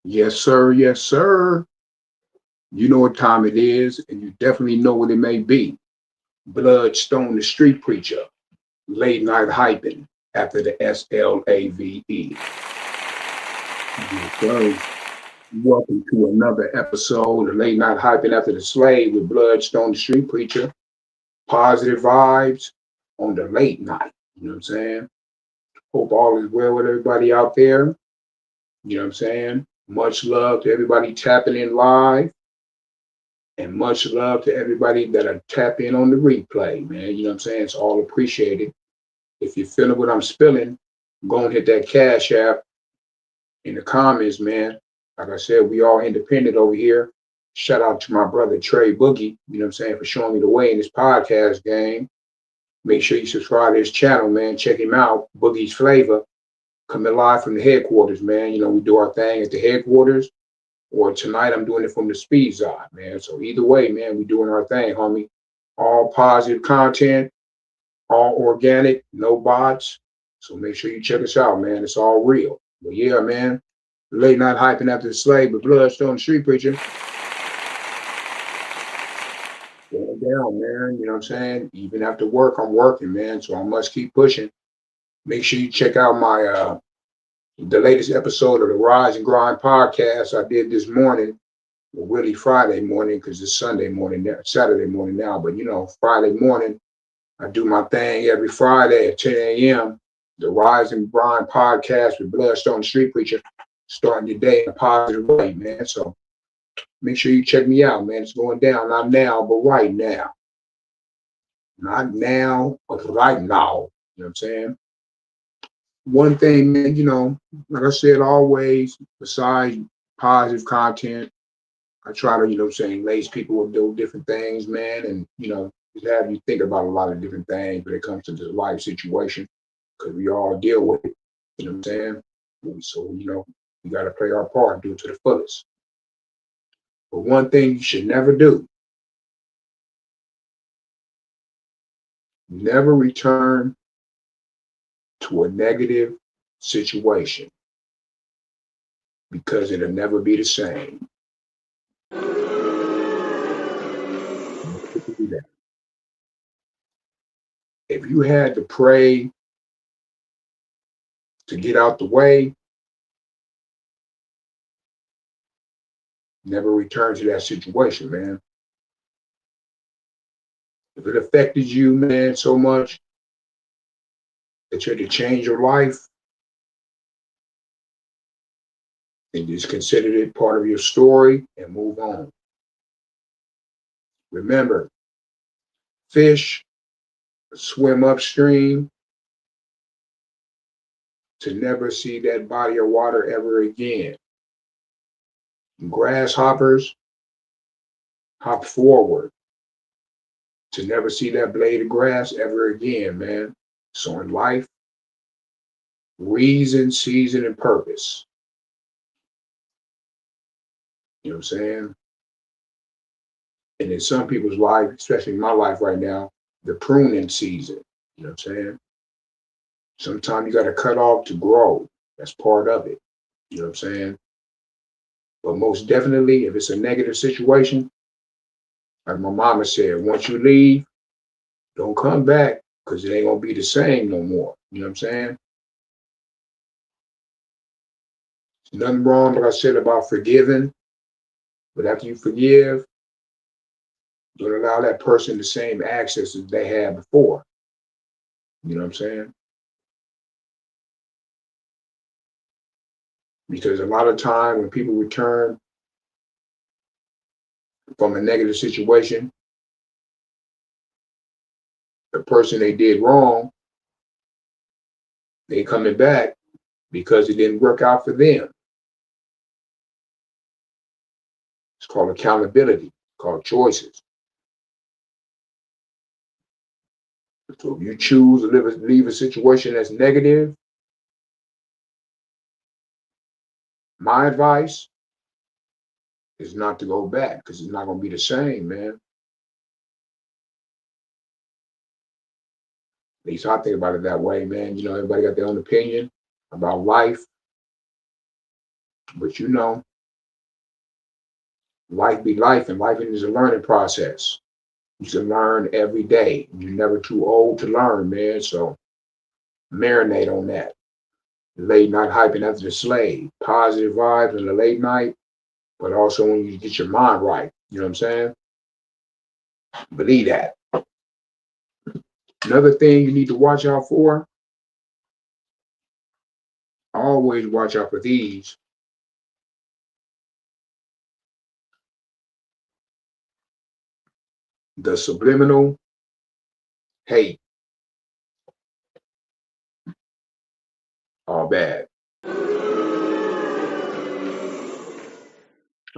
Yes, sir. Yes, sir. You know what time it is, and you definitely know what it may be. Bloodstone, the street preacher, late night hyping after the SLAVE. Yes, sir. Welcome to another episode of Late Night Hyping After the Slave with Bloodstone, the street preacher. Positive vibes on the late night. You know what I'm saying? Hope all is well with everybody out there. You know what I'm saying? Much love to everybody tapping in live. And much love to everybody that are tap in on the replay, man. You know what I'm saying? It's all appreciated. If you're feeling what I'm spilling, go and hit that cash app in the comments, man. Like I said, we all independent over here. Shout out to my brother Trey Boogie, you know what I'm saying, for showing me the way in this podcast game. Make sure you subscribe to his channel, man. Check him out, Boogie's Flavor, coming live from the headquarters, man. You know, we do our thing at the headquarters, or tonight I'm doing it from the speed side, man. So either way, man, we doing our thing, homie. All positive content, all organic, no bots. So make sure you check us out, man. It's all real. But yeah, man, late night hyping after the slave, but Bloodstone Street Preacher. Going down, man. You know what I'm saying? Even after work, I'm working, man. So I must keep pushing. Make sure you check out my the latest episode of the Rise and Grind podcast I did this morning. Well, really Friday morning because it's Sunday morning, Saturday morning now. But you know, Friday morning, I do my thing every Friday at 10 a.m. The Rise and Grind podcast with Bloodstone Street Preacher, starting your day in a positive way, man. So make sure you check me out, man. It's going down, not now, but right now. Not now, but right now. You know what I'm saying? One thing, man, you know, like I said, always, besides positive content, I try to, you know what I'm saying, lace people with do different things, man, and, you know, just have you think about a lot of different things when it comes to this life situation, because we all deal with it, you know what I'm saying? So, you know, we got to play our part and do it to the fullest. But one thing you should never do, never return to a negative situation because it'll never be the same. If you had to pray to get out the way, never return to that situation, man. If it affected you, man, so much that you had to change your life, then just consider it part of your story and move on. Remember, fish swim upstream to never see that body of water ever again. Grasshoppers hop forward to never see that blade of grass ever again, man. So in life, reason, season, and purpose. You know what I'm saying? And in some people's life, especially my life right now, the pruning season. You know what I'm saying? Sometimes you got to cut off to grow. That's part of it. You know what I'm saying? But most definitely, if it's a negative situation, like my mama said, once you leave, don't come back because it ain't gonna be the same no more. You know what I'm saying? There's nothing wrong, like I said, about forgiving. But after you forgive, don't allow that person the same access as they had before. You know what I'm saying? Because a lot of time when people return from a negative situation, the person they did wrong, they coming back because it didn't work out for them. It's called accountability, it's called choices. So if you choose to leave a situation that's negative, my advice is not to go back because it's not going to be the same, man. At least I think about it that way, man. You know, everybody got their own opinion about life. But you know, Life be life, and life is a learning process. You can learn every day. You're never too old to learn, man. So marinate on that. Late night hyping after the slave. Positive vibes in the late night, but also when you get your mind right. You know what I'm saying? Believe that. Another thing you need to watch out for, always watch out for these. The subliminal hate are bad. I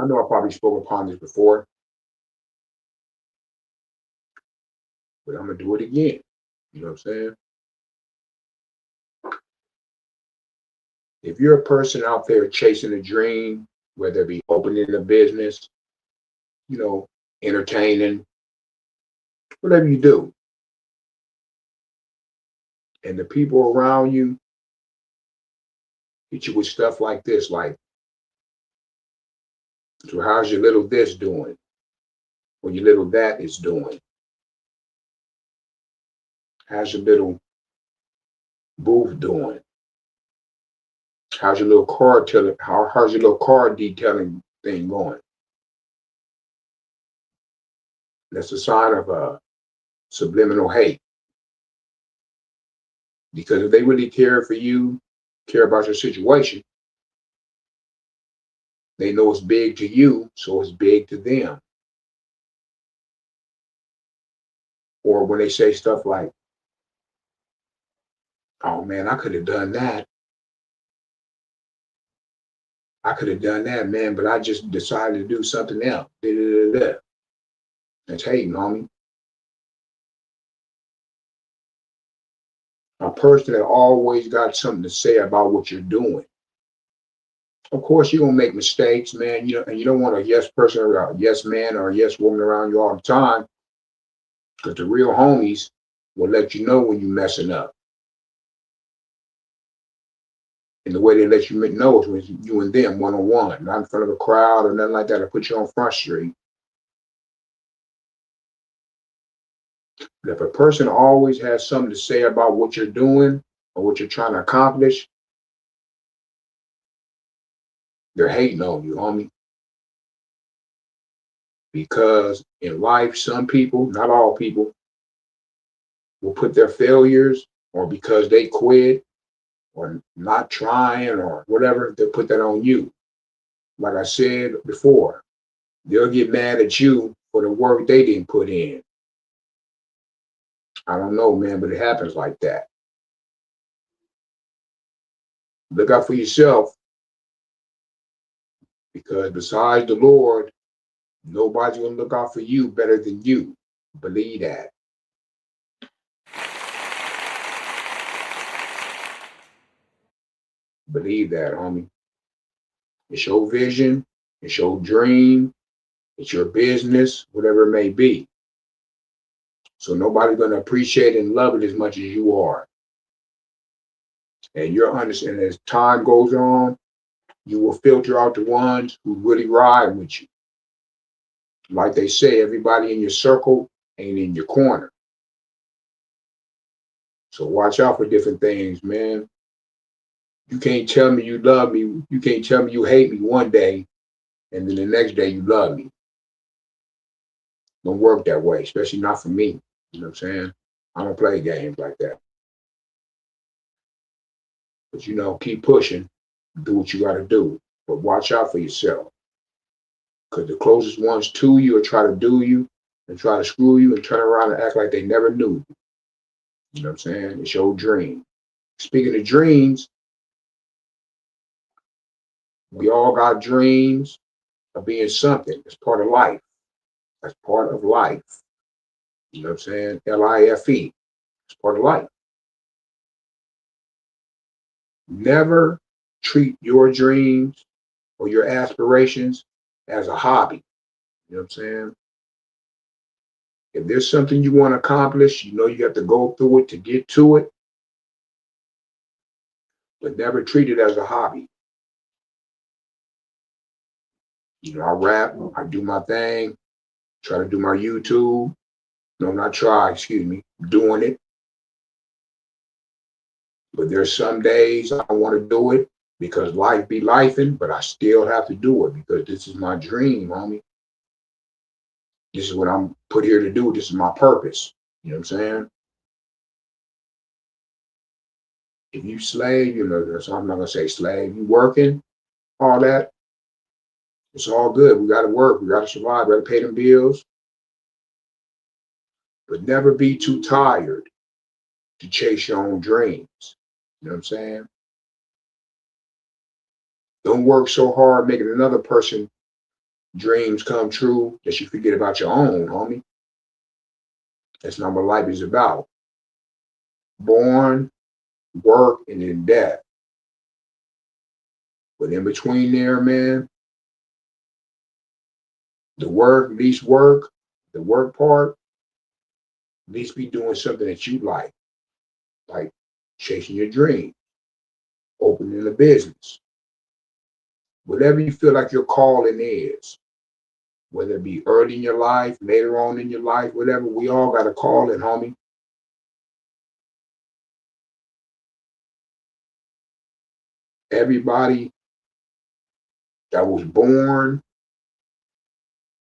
know I probably spoke upon this before, but I'm gonna do it again. You know what I'm saying? If you're a person out there chasing a dream, whether it be opening a business, you know, entertaining, whatever you do, and the people around you hit you with stuff like this, like, so how's your little this doing? Or your little that is doing? How's your little booth doing? How's your little car telling? How's your little car detailing thing going? That's a sign of subliminal hate. Because if they really care for you, care about your situation, they know it's big to you, so it's big to them. Or when they say stuff like, "Oh man, I could have done that. I could have done that, man, but I just decided to do something else." Da, da, da, da. That's hating on me. A person that always got something to say about what you're doing. Of course, you're gonna make mistakes, man. You know, and you don't want a yes person or a yes man or a yes woman around you all the time, because the real homies will let you know when you're messing up. And the way they let you know is when you and them one on one, not in front of a crowd or nothing like that, or put you on Front Street. But if a person always has something to say about what you're doing or what you're trying to accomplish, they're hating on you, homie. Because in life, some people, not all people, will put their failures or because they quit or not trying or whatever, they'll put that on you. Like I said before, they'll get mad at you for the work they didn't put in. I don't know, man, but it happens like that. Look out for yourself, because besides the Lord, nobody's going to look out for you better than you. Believe that. Believe that, homie. It's your vision, it's your dream, it's your business, whatever it may be. So nobody's going to appreciate and love it as much as you are. And you're understanding, as time goes on, you will filter out the ones who really ride with you. Like they say, everybody in your circle ain't in your corner. So watch out for different things, man. You can't tell me you love me. You can't tell me you hate me one day and then the next day you love me. Don't work that way, especially not for me. You know what I'm saying? I don't play games like that. But keep pushing, do what you got to do. But watch out for yourself. Because the closest ones to you will try to do you and try to screw you and turn around and act like they never knew you. You know what I'm saying? It's your dream. Speaking of dreams, we all got dreams of being something. It's part of life. That's part of life. You know what I'm saying? LIFE. It's part of life. Never treat your dreams or your aspirations as a hobby. You know what I'm saying? If there's something you want to accomplish, you have to go through it to get to it, but never treat it as a hobby. I rap, I do my thing, try to do my YouTube. No, not try, excuse me, doing it. But there's some days I want to do it because life be lifing, but I still have to do it because this is my dream, homie. This is what I'm put here to do. This is my purpose. You know what I'm saying? If you slave, so I'm not gonna say slave. You working, all that, it's all good. We gotta work. We gotta survive. We gotta pay them bills. But never be too tired to chase your own dreams. You know what I'm saying? Don't work so hard making another person dreams come true that you forget about your own, homie. That's not what life is about. Born, work, and then death. But in between there, man, the work part, at least be doing something that you like chasing your dream, opening a business, whatever you feel like your calling is, whether it be early in your life, later on in your life, whatever, we all got a calling, homie. Everybody that was born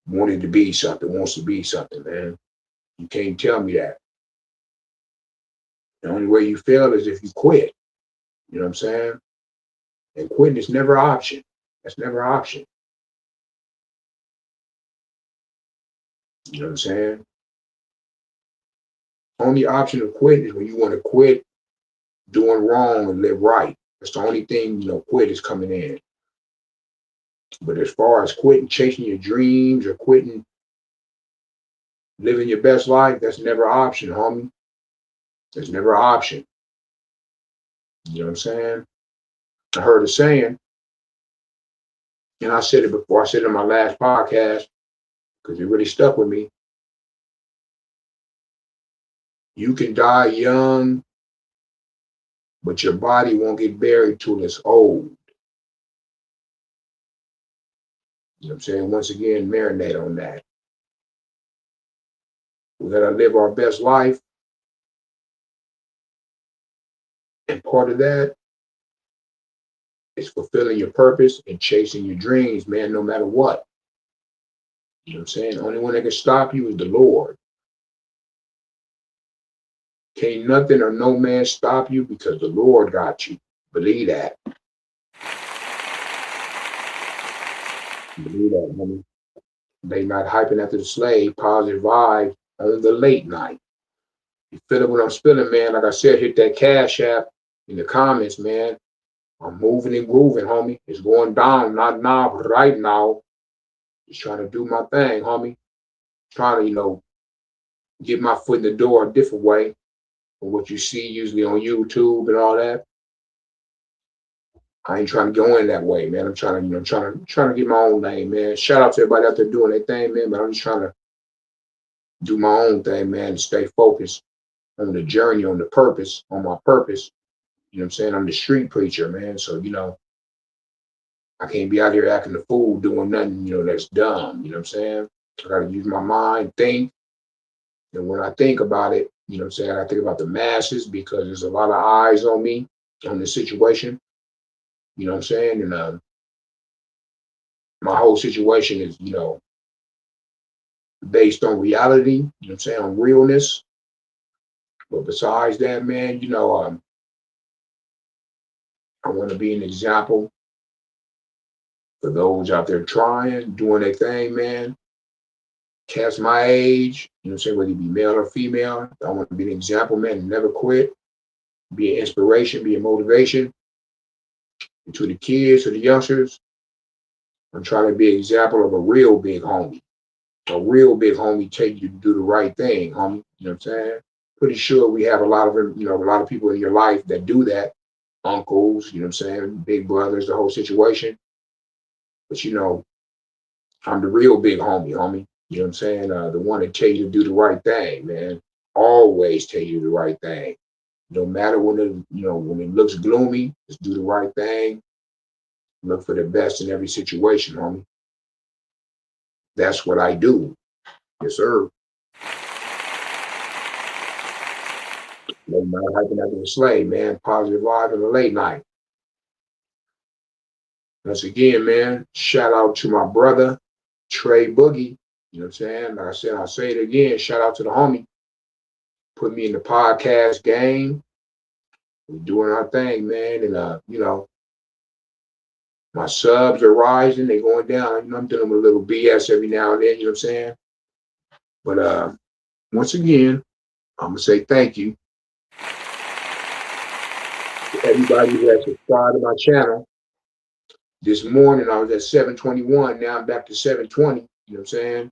wanted to be something, wants to be something, man. You can't tell me that. The only way you fail is if you quit. You know what I'm saying? And quitting is never an option. That's never an option. You know what I'm saying? Only option of quitting is when you want to quit doing wrong and live right. That's the only thing, quit is coming in. But as far as quitting chasing your dreams or quitting living your best life, that's never an option, homie. That's never an option. You know what I'm saying? I heard a saying, and I said it before. I said it in my last podcast because it really stuck with me. You can die young, but your body won't get buried till it's old. You know what I'm saying? Once again, marinate on that. We gotta live our best life. And part of that is fulfilling your purpose and chasing your dreams, man, no matter what. You know what I'm saying? The only one that can stop you is the Lord. Can't nothing or no man stop you because the Lord got you. Believe that. Believe that, homie. They not hyping after the slave, positive vibe on the late night. You feel it when I'm spilling, man. Like I said, hit that cash app in the comments, man. I'm moving and grooving, homie. It's going down, not now, but right now. Just trying to do my thing, homie. Trying to, get my foot in the door a different way from what you see usually on YouTube and all that. I ain't trying to go in that way, man. I'm trying to, trying to get my own name, man. Shout out to everybody out there doing their thing, man. But I'm just trying to do my own thing, man, and stay focused on the journey, on the purpose, on my purpose. You know what I'm saying? I'm the street preacher, man. So, I can't be out here acting a fool doing nothing, that's dumb. You know what I'm saying? I gotta use my mind, think. And when I think about it, you know what I'm saying, I think about the masses because there's a lot of eyes on me, on the situation. You know what I'm saying? And my whole situation is, based on reality, you know what I'm saying, on realness. But besides that, man, I want to be an example for those out there trying, doing their thing, man. Cats my age, you know what I'm saying, whether you be male or female. I want to be an example, man, and never quit. Be an inspiration, be a motivation to the kids, to the youngsters. I'm trying to be an example of a real big homie. A real big homie take you to do the right thing, homie. You know what I'm saying? Pretty sure we have a lot of a lot of people in your life that do that. Uncles, you know what I'm saying? Big brothers, the whole situation. But I'm the real big homie, homie. You know what I'm saying? The one that tell you to do the right thing, man. Always tell you the right thing. No matter when when it looks gloomy, just do the right thing. Look for the best in every situation, homie. That's what I do. Yes, sir. Late night hyping after the slave, man. Positive vibe in the late night. Once again, man, shout out to my brother, Trey Boogie. You know what I'm saying? Like I said, I'll say it again. Shout out to the homie. Put me in the podcast game. We're doing our thing, man. And my subs are rising, they're going down. I'm dealing with a little BS every now and then, you know what I'm saying? But once again, I'm gonna say thank you to everybody who has subscribed to my channel. This morning I was at 721, now I'm back to 720. You know what I'm saying?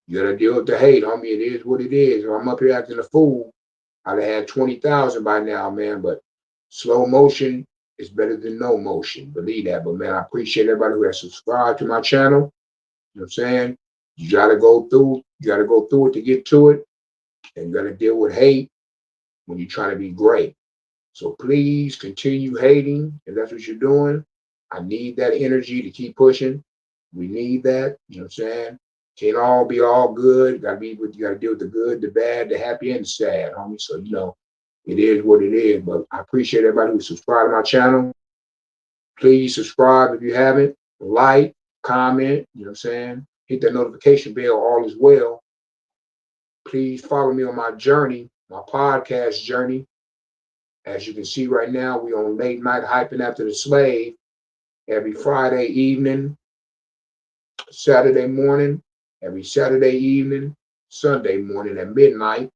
You gotta deal with the hate, homie. It is what it is. If I'm up here acting a fool, I'd have had 20,000 by now, man. But slow motion is better than no motion. Believe that. But man, I appreciate everybody who has subscribed to my channel. You know what I'm saying? You gotta go through, it to get to it. And you gotta deal with hate when you're trying to be great. So please continue hating if that's what you're doing. I need that energy to keep pushing. We need that. You know what I'm saying? Can't all be all good. You gotta deal with the good, the bad, the happy, and the sad, homie. So it is what it is. But I appreciate everybody who subscribed to my channel. Please subscribe if you haven't. Like, comment, you know what I'm saying? Hit that notification bell, all is well. Please follow me on my journey, my podcast journey. As you can see right now, we on Late Night Hyping After the Slave every Friday evening, Saturday morning, every Saturday evening, Sunday morning at midnight.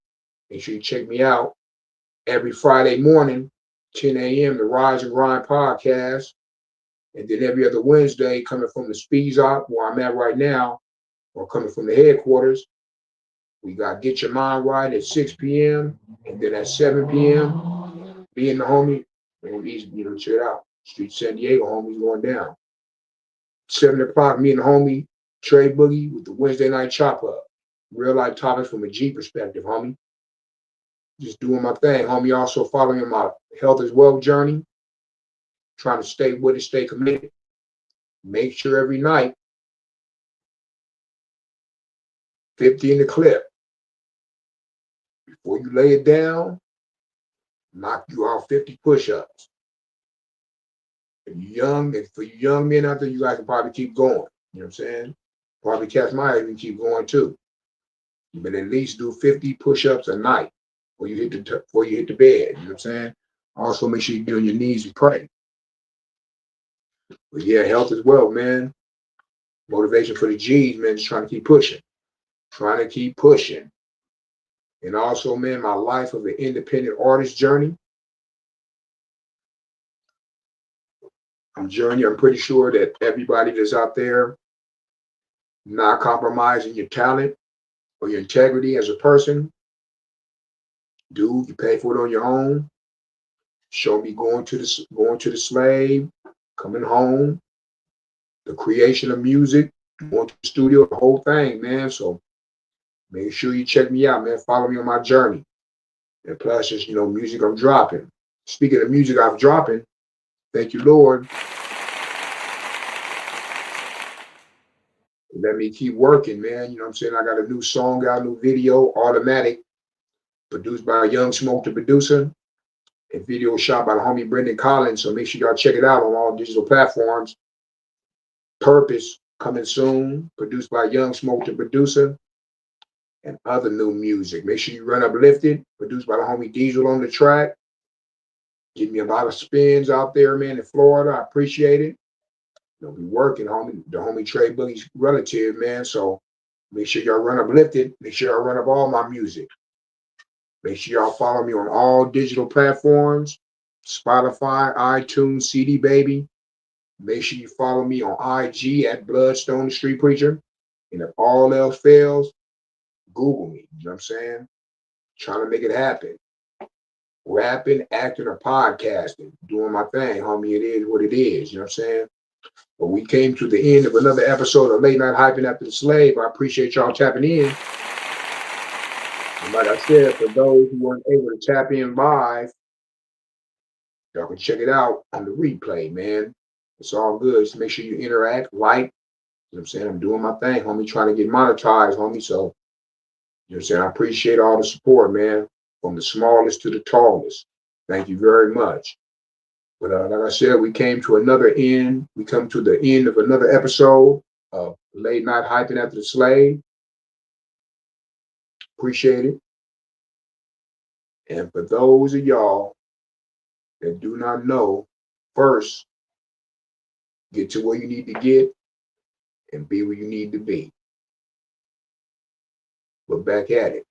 Make sure you check me out every Friday morning, 10 a.m., the Rise and Grind podcast. And then every other Wednesday, coming from the Speeds Op, where I'm at right now, or coming from the headquarters, we got Get Your Mind Right at 6 p.m. And then at 7 p.m., me and the homie, man, check it out. Street San Diego, homies going down. 7 o'clock, me and the homie, Trey Boogie, with the Wednesday night chop up. Real life topics from a G perspective, homie. Just doing my thing, homie. Also following my health as well journey. Trying to stay with it, stay committed. Make sure every night, 50 in the clip. Before you lay it down, knock you out 50 push-ups. If you're young, and for you young men out there, you guys can probably keep going. You know what I'm saying? Probably catch my eye and keep going too. But at least do 50 push-ups a night before you hit the bed. You know what I'm saying? Also, make sure you get on your knees and pray. But yeah, health as well, man. Motivation for the G's, man. Just trying to keep pushing. Trying to keep pushing. And also, man, my life of an independent artist journey. I'm pretty sure that everybody that's out there not compromising your talent or your integrity as a person. Dude, you pay for it on your own. Show me going to the slave, coming home, the creation of music, going to the studio, the whole thing, man. So make sure you check me out, man. Follow me on my journey. And plus, just music I'm dropping. Speaking of music I'm dropping, thank you, Lord. Let me keep working, man. You know what I'm saying? I got a new song out, new video, Automatic, produced by Young Smoke, the producer, and video shot by the homie Brendan Collins. So make sure y'all check it out on all digital platforms. Purpose, coming soon, produced by Young Smoke, the producer, and other new music. Make sure you run Uplifted, produced by the homie Diesel on the track. Give me a lot of spins out there, man, in Florida. I appreciate it. You'll be working, homie. The homie Trey Boogie's relative, man. So make sure y'all run Uplifted. Make sure y'all run up all my music. Make sure y'all follow me on all digital platforms, Spotify, iTunes, CD Baby. Make sure you follow me on IG at Bloodstone the Street Preacher. And if all else fails, Google me. You know what I'm saying? Trying to make it happen. Rapping, acting, or podcasting. Doing my thing, homie. It is what it is. You know what I'm saying? But we came to the end of another episode of Late Night Hyping After the Slave. I appreciate y'all tapping in. And like I said, for those who weren't able to tap in live, y'all can check it out on the replay, man. It's all good. Just make sure you interact, like, You know what I'm saying? I'm doing my thing, homie, trying to get monetized, homie. So, you know what I'm saying? I appreciate all the support, man, from the smallest to the tallest. Thank you very much. But like I said, we came to another end. We come to the end of another episode of Late Night Hyping After the Slave. Appreciate it. And for those of y'all that do not know, first, get to where you need to get and be where you need to be. We're back at it.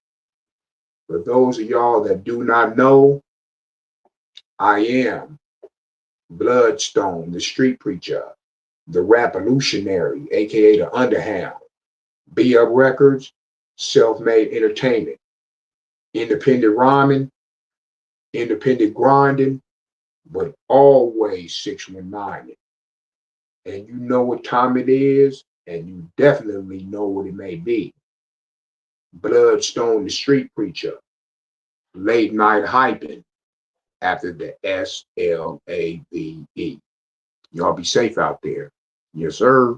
For those of y'all that do not know, I am Bloodstone, the street preacher, the revolutionary, aka the underhound, B Up Records, self-made entertainment, independent rhyming, independent grinding, but always 619. And you know what time it is, and you definitely know what it may be. Bloodstone, the street preacher, late night hyping after the SLAVE. Y'all be safe out there. Yes, sir.